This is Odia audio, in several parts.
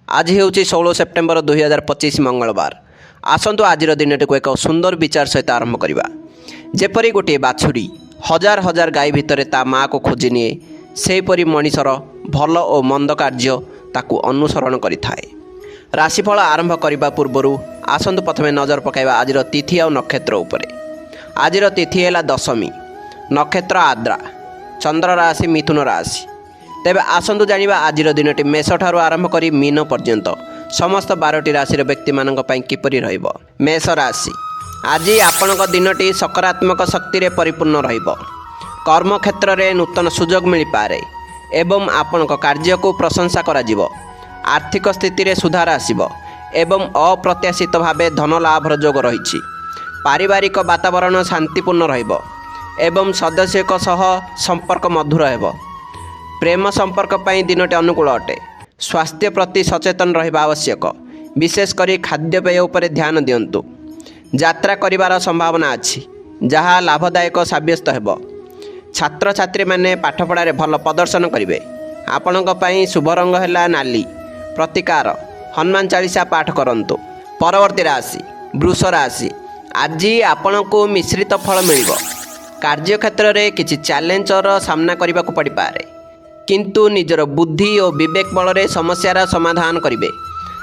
आज हूँ 16 सेप्टेम्बर 2025 मंगलवार। आसतु आज दिन को एक सुंदर विचार सहित आरंभ करवा। जेपरी गोटे बाछुरी हजार हजार गाई भितर ता माँ को खोजी निए, सेपरी मनीषर भल और मंद कार्य ताकू अनुसरण करिथाए। राशिफल आरंभ करने पूर्वर आसतु प्रथमे नजर पकाइबा आज तिथि और नक्षत्र उपरे। आज तिथि है दशमी, नक्षत्र आद्रा, चंद्र राशि मिथुन राशि। तेबे आसतु जानिबा आज दिनटी मेष ठारू आरंभ करी मीन पर्यंत समस्त 12टी राशि व्यक्ति मानक पई किपरि रहइबो। मेष राशि, आज आपणक दिनटी सकारात्मक शक्ति रे परिपूर्ण रहिबो। कर्म क्षेत्र में नूतन सुजोग मिल पारे एवं आपणक कार्य को प्रशंसा करा जिवो। आर्थिक स्थिति रे सुधार आसिबो एवं अप्रत्याशित भावे धन लाभर जोग रहिछि। पारिवारिक वातावरण शांतिपूर्ण रहिबो एवं सदस्यक सह संपर्क मधुर हेबो। प्रेम संपर्क पाई दिनटी अनुकूल अटे। स्वास्थ्य प्रति सचेतन रहिबा आवश्यक, विशेषकर खाद्यपेय उपर ध्यान दियंतु। यात्रा करिवार संभावना अछि जहाँ लाभदायक साब्यस्त हेबो। छात्र छात्री माने पाठपढ़ारे भल प्रदर्शन करिवे। आपणक पई शुभ रंग हैला नाली। प्रतिकार हनुमान चालीसा पाठ करंतु। परवर्ती राशि वृष राशि, आज आपणको मिश्रित फल मिलिबो। कार्य क्षेत्र में किछि चैलेंजर सामना करने को पड़ पारे, किंतु निजर बुद्धि और विवेक बल रे समस्यार समाधान करिवे।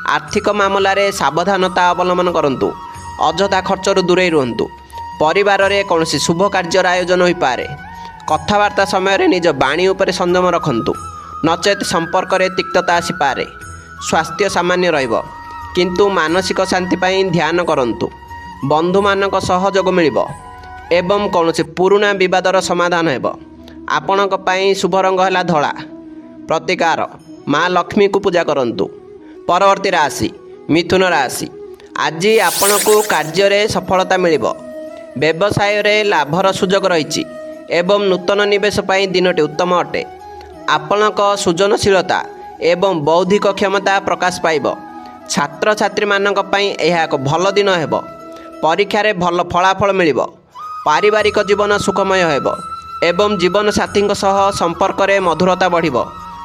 आर्थिक मामला रे सावधानता अवलंबन करंतु। अଯଥା खर्चरू दूरे रुहंतु। परिवार रे कौनसी शुभ कार्यर आयोजन हो पारे। कथबार्ता समय रे निज बाणी उपर संयम रखंतु, नचेत संपर्क रे तिक्तता आसी पारे। स्वास्थ्य सामान्य रहिबो, किंतु मानसिक शांति पाई ध्यान करंतु। बंधु मानक सहयोग मिलिबो एवं कौनसी पुराना विवादर समाधान हेबो। आपणक पई शुभ रंग हैला धला। प्रतिकार माँ लक्ष्मी को पूजा करंतु। परवर्ती राशि मिथुन राशि, आज आपणको कार्य रे सफलता मिलिबो। व्यवसाय रे लाभर सुजोग रहिछि एवं नूतन निवेश पई दिनटी उत्तम अटे। आपणक सृजनशीलता एवं बौद्धिक क्षमता प्रकाश पाइबो। छात्र छात्री मानक पई एहा एक भल दिन हेबो। परीक्षा रे भल फलाफल मिलिबो। पारिवारिक जीवन सुखमय हेबो एवं जीवन साथी सह संपर्क रे मधुरता बढ़िबो।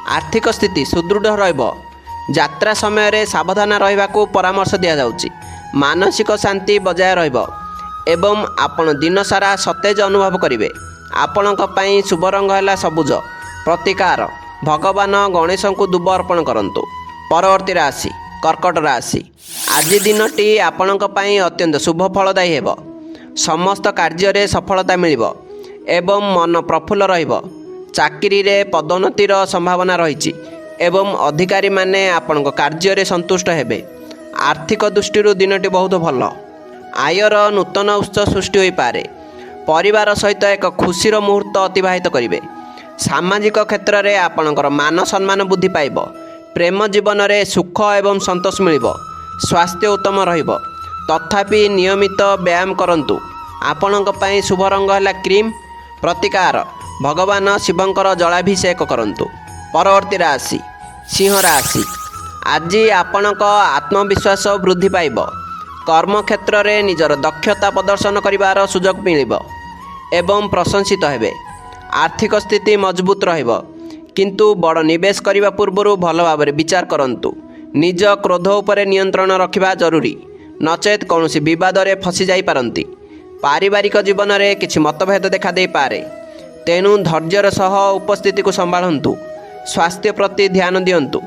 आर्थिक स्थिति सुदृढ़ रहिबो। यात्रा समय रे सावधान रहिबाकू परामर्श दिया जाउची। मानसिक शांति बजाय रहिबो एवं आपण दिन सारा सतेज अनुभव करिवे। आपणक पई शुभ रंग हैला सबुज। प्रतिकार भगवान गणेश को दुब अर्पण करंतु। परवर्ती राशि कर्कट राशि, आज दिनटी आपणक पई अत्यंत शुभ फलदायी हेबो। समस्त कार्य रे सफलता मिलिबो एवं मन प्रफुल्ल रहिबो। चाकरी रे पदोन्नतिर संभावना रहिछि एवं अधिकारी माने आपणक कार्य रे संतुष्ट हेबे। आर्थिक दृष्टि दिनटी बहुत भल। आयर नूतन उत्स सृष्टि होई पारे। परिवार सहित एक खुशीर मुहूर्त अतिबाहित करिवे। सामाजिक क्षेत्र में आपणकर मान सम्मान वृद्धि पाइब। प्रेम जीवन में सुख एवं संतोष मिलिबो। स्वास्थ्य उत्तम रहिबो, तथापि नियमित व्यायाम करंतु। आपणक पई शुभ रंग हैला क्रीम। प्रतिकार भगवान शिवंकर जलाभिषेक करंतु। परवर्ती राशि सिंह राशि, आज आपणक आत्मविश्वास वृद्धि पाइब। कर्म क्षेत्र में निजर दक्षता प्रदर्शन करिवार सुजोग मिलिबो एवं प्रशंसित हेबे। आर्थिक स्थिति मजबूत रहिबो, किंतु बड़ निवेश करने पूर्व भल भाव विचार करंतु। निज क्रोध उपर नियंत्रण रखिबा जरूरी, नचेत कौनसी विवाद रे फसी जाई पारंती। पारिवारिक जीवन में किछि मतभेद देखा दे पारे, तेणु धैर्यर सह उपस्थिति को संभाळंतु। स्वास्थ्य प्रति ध्यान दियंतु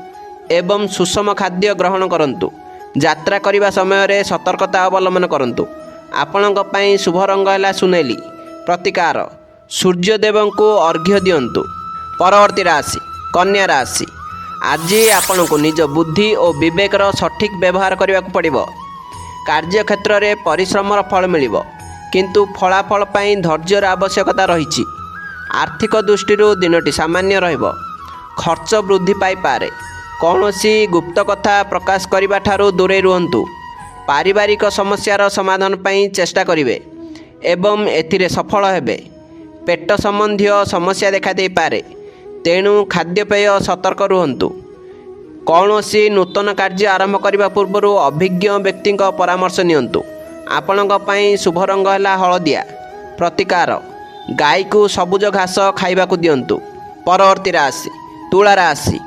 एवं सुषम खाद्य ग्रहण करंतु। यात्रा करिबा समय रे सतर्कता अवलंबन करंतु। आपणक पई शुभ रंग हैला सुनेली। प्रतिकार सूर्यदेव को अर्घ्य दियंतु। परवर्ती राशि कन्या राशि, आज आपण को निज बुद्धि और विवेकर सठिक व्यवहार करने को पड़िबो। कार्य क्षेत्र में परिश्रमर फल मिलिबो, किंतु फलाफल पाई धैर्यर आवश्यकता रहिछि। आर्थिक दृष्टि दिनटी सामान्य रहिबो। खर्च वृद्धि पाई पारे। कौनसी गुप्त कथा प्रकाश करने ठारू दूरे रुहंतु। पारिवारिक समस्यार समाधान पाई चेष्टा करिवे एवं एथिरे सफल हेबे। पेट संबंधी समस्या देखा दे पारे, तेणु खाद्यपेय सतर्क रुहंतु। कौनसी नूतन कार्य आरंभ करने पूर्व अभिज्ञ व्यक्ति परामर्श नियंतु। आपणक पई शुभ रंग हैला हलदिया। प्रतिकार गाई को सबुज घास खाइबा को दियंतु। परवर्ती राशि तुला राशि,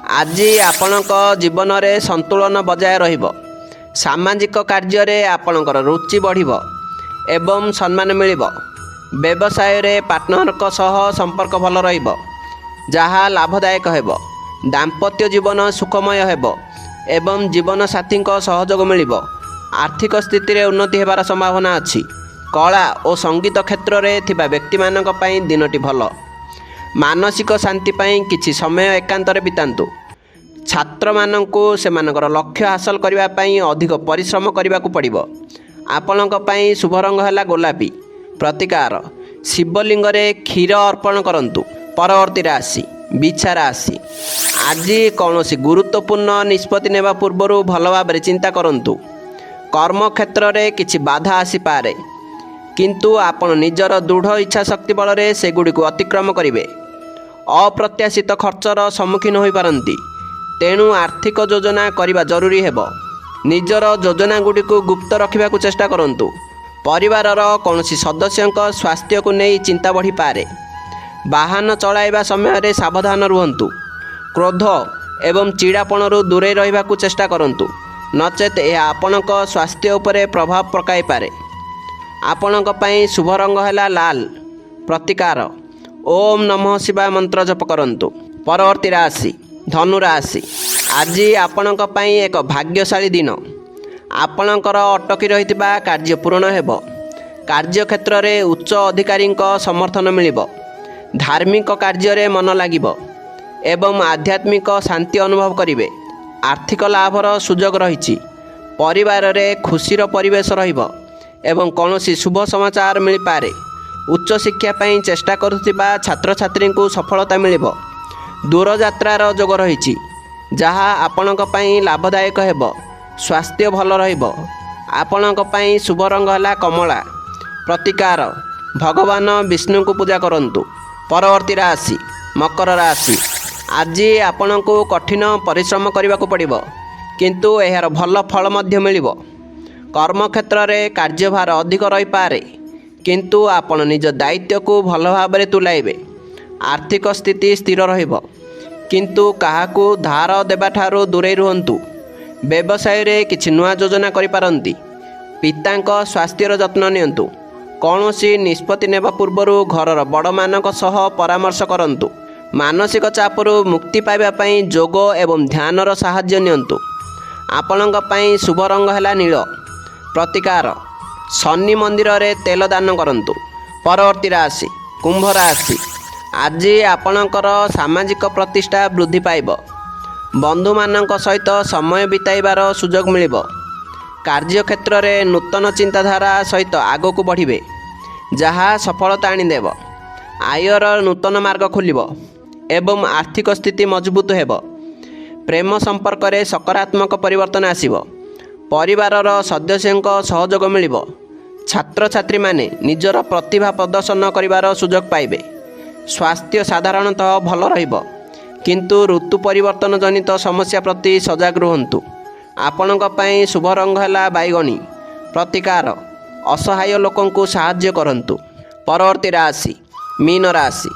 ଆଜି ଆପଣଙ୍କ ଜୀବନରେ ସନ୍ତୁଳନ ବଜାୟ ରହିବ। ସାମାଜିକ କାର୍ଯ୍ୟରେ ଆପଣଙ୍କର ରୁଚି ବଢ଼ିବ ଏବଂ ସମ୍ମାନ ମିଳିବ। ବ୍ୟବସାୟରେ ପାର୍ଟନରଙ୍କ ସହ ସମ୍ପର୍କ ଭଲ ରହିବ, ଯାହା ଲାଭଦାୟକ ହେବ। ଦାମ୍ପତ୍ୟ ଜୀବନ ସୁଖମୟ ହେବ ଏବଂ ଜୀବନସାଥୀଙ୍କ ସହଯୋଗ ମିଳିବ। ଆର୍ଥିକ ସ୍ଥିତିରେ ଉନ୍ନତି ହେବାର ସମ୍ଭାବନା ଅଛି। କଳା ଓ ସଙ୍ଗୀତ କ୍ଷେତ୍ରରେ ଥିବା ବ୍ୟକ୍ତିମାନଙ୍କ ପାଇଁ ଦିନଟି ଭଲ। ମାନସିକ ଶାନ୍ତି ପାଇଁ କିଛି ସମୟ ଏକାନ୍ତରେ ବିତାନ୍ତୁ। ଛାତ୍ରମାନଙ୍କୁ ସେମାନଙ୍କର ଲକ୍ଷ୍ୟ ହାସଲ କରିବା ପାଇଁ ଅଧିକ ପରିଶ୍ରମ କରିବାକୁ ପଡ଼ିବ। ଆପଣଙ୍କ ପାଇଁ ଶୁଭ ରଙ୍ଗ ହେଲା ଗୋଲାପୀ। ପ୍ରତିକାର, ଶିବଲିଙ୍ଗରେ କ୍ଷୀର ଅର୍ପଣ କରନ୍ତୁ। ପରବର୍ତ୍ତୀ ରାଶି ବିଛା ରାଶି। ଆଜି କୌଣସି ଗୁରୁତ୍ୱପୂର୍ଣ୍ଣ ନିଷ୍ପତ୍ତି ନେବା ପୂର୍ବରୁ ଭଲ ଭାବରେ ଚିନ୍ତା କରନ୍ତୁ। କର୍ମକ୍ଷେତ୍ରରେ କିଛି ବାଧା ଆସିପାରେ, କିନ୍ତୁ ଆପଣ ନିଜର ଦୃଢ଼ ଇଚ୍ଛାଶକ୍ତି ବଳରେ ସେଗୁଡ଼ିକୁ ଅତିକ୍ରମ କରିବେ। ଅପ୍ରତ୍ୟାଶିତ ଖର୍ଚ୍ଚର ସମ୍ମୁଖୀନ ହୋଇପାରନ୍ତି, ତେଣୁ ଆର୍ଥିକ ଯୋଜନା କରିବା ଜରୁରୀ ହେବ। ନିଜର ଯୋଜନାଗୁଡ଼ିକୁ ଗୁପ୍ତ ରଖିବାକୁ ଚେଷ୍ଟା କରନ୍ତୁ। ପରିବାରର କୌଣସି ସଦସ୍ୟଙ୍କ ସ୍ୱାସ୍ଥ୍ୟକୁ ନେଇ ଚିନ୍ତା ବଢ଼ିପାରେ। ବାହନ ଚଳାଇବା ସମୟରେ ସାବଧାନ ରୁହନ୍ତୁ। କ୍ରୋଧ ଏବଂ ଚିଡ଼ାପଣରୁ ଦୂରେଇ ରହିବାକୁ ଚେଷ୍ଟା କରନ୍ତୁ, ନଚେତ୍ ଏହା ଆପଣଙ୍କ ସ୍ୱାସ୍ଥ୍ୟ ଉପରେ ପ୍ରଭାବ ପକାଇପାରେ। ଆପଣଙ୍କ ପାଇଁ ଶୁଭ ରଙ୍ଗ ହେଲା ଲାଲ। ପ୍ରତିକାର, ଓମ୍ ନମଃ ଶିବାୟ ମନ୍ତ୍ର ଜପ କରନ୍ତୁ। ପରବର୍ତ୍ତୀ ରାଶି ଧନୁ ରାଶି। ଆଜି ଆପଣଙ୍କ ପାଇଁ ଏକ ଭାଗ୍ୟଶାଳୀ ଦିନ। ଆପଣଙ୍କର ଅଟକି ରହିଥିବା କାର୍ଯ୍ୟ ପୂରଣ ହେବ। କାର୍ଯ୍ୟକ୍ଷେତ୍ରରେ ଉଚ୍ଚ ଅଧିକାରୀଙ୍କ ସମର୍ଥନ ମିଳିବ। ଧାର୍ମିକ କାର୍ଯ୍ୟରେ ମନ ଲାଗିବ ଏବଂ ଆଧ୍ୟାତ୍ମିକ ଶାନ୍ତି ଅନୁଭବ କରିବେ। ଆର୍ଥିକ ଲାଭର ସୁଯୋଗ ରହିଛି। ପରିବାରରେ ଖୁସିର ପରିବେଶ ରହିବ ଏବଂ କୌଣସି ଶୁଭ ସମାଚାର ମିଳିପାରେ। ଉଚ୍ଚଶିକ୍ଷା ପାଇଁ ଚେଷ୍ଟା କରୁଥିବା ଛାତ୍ରଛାତ୍ରୀଙ୍କୁ ସଫଳତା ମିଳିବ। ଦୂରଯାତ୍ରାର ଯୋଗ ରହିଛି, ଯାହା ଆପଣଙ୍କ ପାଇଁ ଲାଭଦାୟକ ହେବ। ସ୍ୱାସ୍ଥ୍ୟ ଭଲ ରହିବ। ଆପଣଙ୍କ ପାଇଁ ଶୁଭ ରଙ୍ଗ ହେଲା କମଳା। ପ୍ରତିକାର, ଭଗବାନ ବିଷ୍ଣୁଙ୍କୁ ପୂଜା କରନ୍ତୁ। ପରବର୍ତ୍ତୀ ରାଶି ମକର ରାଶି। ଆଜି ଆପଣଙ୍କୁ କଠିନ ପରିଶ୍ରମ କରିବାକୁ ପଡ଼ିବ, କିନ୍ତୁ ଏହାର ଭଲ ଫଳ ମଧ୍ୟ ମିଳିବ। କର୍ମକ୍ଷେତ୍ରରେ କାର୍ଯ୍ୟଭାର ଅଧିକ ରହିପାରେ, କିନ୍ତୁ ଆପଣ ନିଜ ଦାୟିତ୍ୱକୁ ଭଲ ଭାବରେ ତୁଲାଇବେ। ଆର୍ଥିକ ସ୍ଥିତି ସ୍ଥିର ରହିବ, କିନ୍ତୁ କାହାକୁ ଧାର ଦେବାଠାରୁ ଦୂରେଇ ରୁହନ୍ତୁ। ବ୍ୟବସାୟରେ କିଛି ନୂଆ ଯୋଜନା କରିପାରନ୍ତି। ପିତାଙ୍କ ସ୍ୱାସ୍ଥ୍ୟର ଯତ୍ନ ନିଅନ୍ତୁ। କୌଣସି ନିଷ୍ପତ୍ତି ନେବା ପୂର୍ବରୁ ଘରର ବଡ଼ମାନଙ୍କ ସହ ପରାମର୍ଶ କରନ୍ତୁ। ମାନସିକ ଚାପରୁ ମୁକ୍ତି ପାଇବା ପାଇଁ ଯୋଗ ଏବଂ ଧ୍ୟାନର ସାହାଯ୍ୟ ନିଅନ୍ତୁ। ଆପଣଙ୍କ ପାଇଁ ଶୁଭ ରଙ୍ଗ ହେଲା ନୀଳ। ପ୍ରତିକାର, ଶନି ମନ୍ଦିରରେ ତେଲ ଦାନ କରନ୍ତୁ। ପରବର୍ତ୍ତୀ ରାଶି କୁମ୍ଭ ରାଶି। ଆଜି ଆପଣଙ୍କର ସାମାଜିକ ପ୍ରତିଷ୍ଠା ବୃଦ୍ଧି ପାଇବ। ବନ୍ଧୁମାନଙ୍କ ସହିତ ସମୟ ବିତାଇବାର ସୁଯୋଗ ମିଳିବ। କାର୍ଯ୍ୟକ୍ଷେତ୍ରରେ ନୂତନ ଚିନ୍ତାଧାରା ସହିତ ଆଗକୁ ବଢ଼ିବେ, ଯାହା ସଫଳତା ଆଣିଦେବ। ଆୟର ନୂତନ ମାର୍ଗ ଖୋଲିବ ଏବଂ ଆର୍ଥିକ ସ୍ଥିତି ମଜବୁତ ହେବ। ପ୍ରେମ ସମ୍ପର୍କରେ ସକାରାତ୍ମକ ପରିବର୍ତ୍ତନ ଆସିବ। ପରିବାରର ସଦସ୍ୟଙ୍କ ସହଯୋଗ ମିଳିବ। ଛାତ୍ରଛାତ୍ରୀମାନେ ନିଜର ପ୍ରତିଭା ପ୍ରଦର୍ଶନ କରିବାର ସୁଯୋଗ ପାଇବେ। ସ୍ୱାସ୍ଥ୍ୟ ସାଧାରଣତଃ ଭଲ ରହିବ, କିନ୍ତୁ ଋତୁ ପରିବର୍ତ୍ତନ ଜନିତ ସମସ୍ୟା ପ୍ରତି ସଜାଗ ରୁହନ୍ତୁ। ଆପଣଙ୍କ ପାଇଁ ଶୁଭ ରଙ୍ଗ ହେଲା ବାଇଗଣୀ। ପ୍ରତିକାର, ଅସହାୟ ଲୋକଙ୍କୁ ସାହାଯ୍ୟ କରନ୍ତୁ। ପରବର୍ତ୍ତୀ ରାଶି ମୀନ ରାଶି।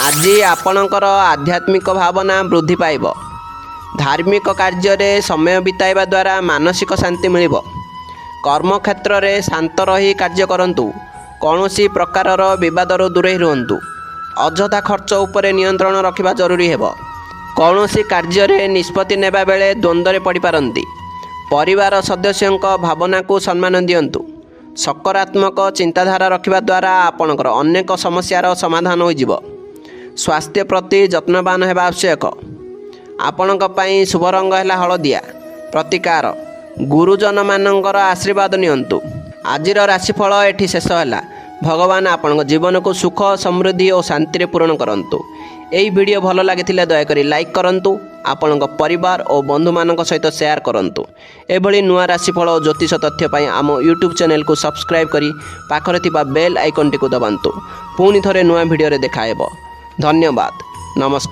ଆଜି ଆପଣଙ୍କର ଆଧ୍ୟାତ୍ମିକ ଭାବନା ବୃଦ୍ଧି ପାଇବ। ଧାର୍ମିକ କାର୍ଯ୍ୟରେ ସମୟ ବିତାଇବା ଦ୍ୱାରା ମାନସିକ ଶାନ୍ତି ମିଳିବ। କର୍ମକ୍ଷେତ୍ରରେ ଶାନ୍ତ ରହି କାର୍ଯ୍ୟ କରନ୍ତୁ। କୌଣସି ପ୍ରକାରର ବିବାଦରୁ ଦୂରେଇ ରୁହନ୍ତୁ। ଅଯଥା ଖର୍ଚ୍ଚ ଉପରେ ନିୟନ୍ତ୍ରଣ ରଖିବା ଜରୁରୀ ହେବ। କୌଣସି କାର୍ଯ୍ୟରେ ନିଷ୍ପତ୍ତି ନେବା ବେଳେ ଦ୍ୱନ୍ଦ୍ୱରେ ପଡ଼ିପାରନ୍ତି। ପରିବାର ସଦସ୍ୟଙ୍କ ଭାବନାକୁ ସମ୍ମାନ ଦିଅନ୍ତୁ। ସକାରାତ୍ମକ ଚିନ୍ତାଧାରା ରଖିବା ଦ୍ୱାରା ଆପଣଙ୍କର ଅନେକ ସମସ୍ୟାର ସମାଧାନ ହୋଇଯିବ। ସ୍ୱାସ୍ଥ୍ୟ ପ୍ରତି ଯତ୍ନବାନ ହେବା ଆବଶ୍ୟକ। ଆପଣଙ୍କ ପାଇଁ ଶୁଭ ରଙ୍ଗ ହେଲା ହଳଦିଆ। ପ୍ରତିକାର, ଗୁରୁଜନମାନଙ୍କର ଆଶୀର୍ବାଦ ନିଅନ୍ତୁ। ଆଜିର ରାଶିଫଳ ଏଠି ଶେଷ ହେଲା। ଭଗବାନ ଆପଣଙ୍କ ଜୀବନକୁ ସୁଖ, ସମୃଦ୍ଧି ଓ ଶାନ୍ତିରେ ପୂରଣ କରନ୍ତୁ। ଏହି ଭିଡ଼ିଓ ଭଲ ଲାଗିଥିଲେ ଦୟାକରି ଲାଇକ୍ କରନ୍ତୁ। ଆପଣଙ୍କ ପରିବାର ଓ ବନ୍ଧୁମାନଙ୍କ ସହିତ ସେୟାର କରନ୍ତୁ। ଏଭଳି ନୂଆ ରାଶିଫଳ ଓ ଜ୍ୟୋତିଷ ତଥ୍ୟ ପାଇଁ ଆମ ୟୁଟ୍ୟୁବ୍ ଚ୍ୟାନେଲକୁ ସବସ୍କ୍ରାଇବ୍ କରି ପାଖରେ ଥିବା ବେଲ୍ ଆଇକନ୍ଟିକୁ ଦବାନ୍ତୁ। ପୁଣି ଥରେ ନୂଆ ଭିଡ଼ିଓରେ ଦେଖାହେବ। ଧନ୍ୟବାଦ। ନମସ୍କାର।